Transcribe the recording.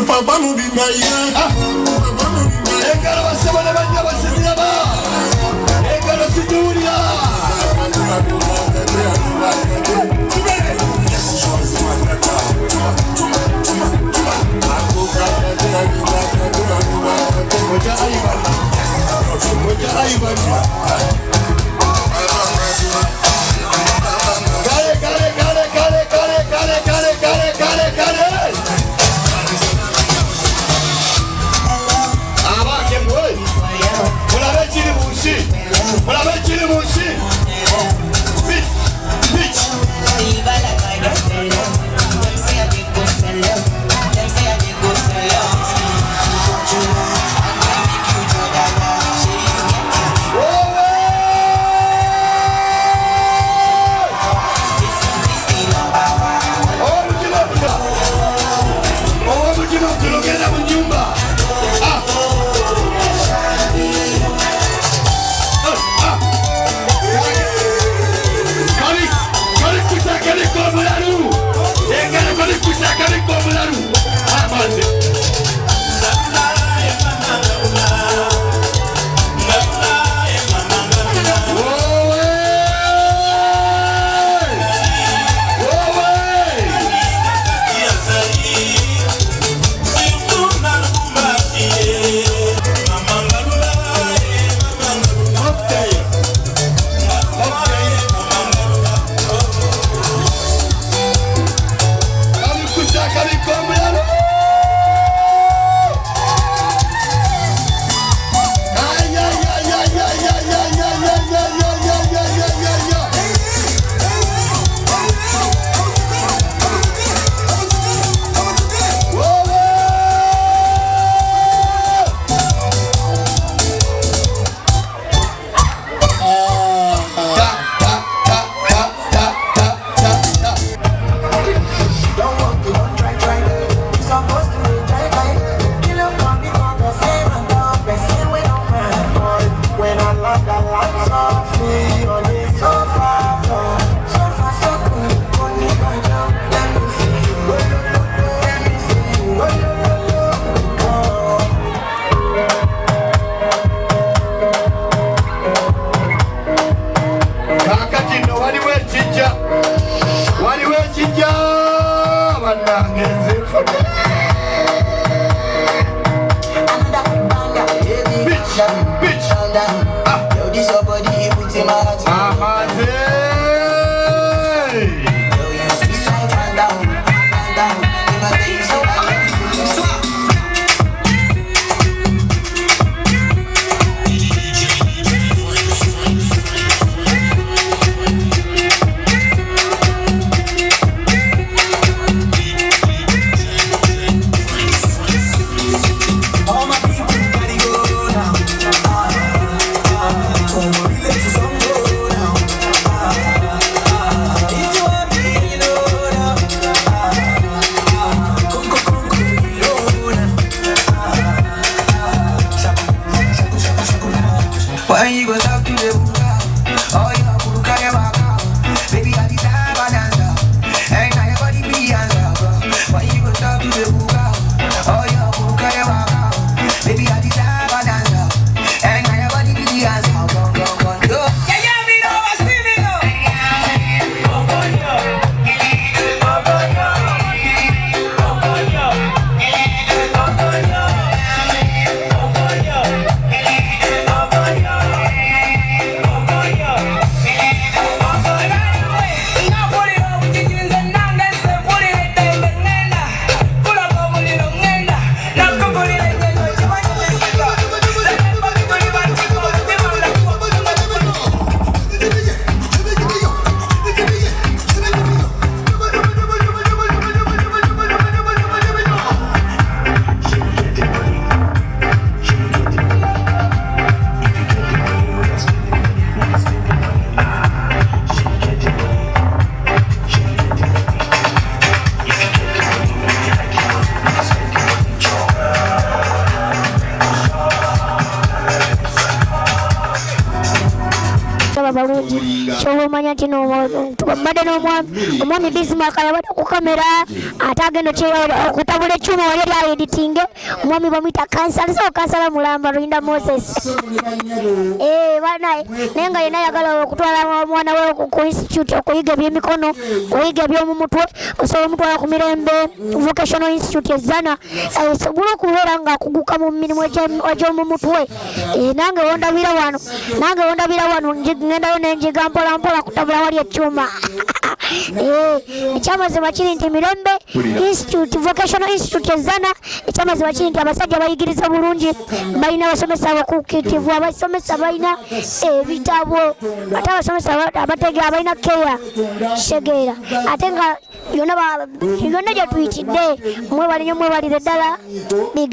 Papa nous dit maïen. Et quand on va se voir les bagnoles, on va se dire là-bas. Et quand on se dit là. balaba balungi kyobamanya nti badde n'omwami Bismarck yabadde ku kamera ate agenda okutabula ekyuma wali eri editinge omwami bamwita kansala mulamba Lulinda Moses banaye naye nga yena ayagala okutwala omwana we ku institute okuyiga ebyemikono okuyiga ebyomumutwe osobola omutwala ku Mirembe Vocational Institute ezana asobola okubeera nga akuguka mu mirimu egy'omumutwe nange wondabira wano ngendayo nenjiga mpolampola kutabula wali ekyuma ekyamazima kiri nti Mirembe Institute Vocational Institute ezana ekyamazima kiri nti abasajja bayigiriza bulungi balina abasomesa abakuukitivu abasomesa balina ebitabo ate abasomesa abategera balina keya kisegeera ate nga yonna gye tuyitidde mwebalire ddala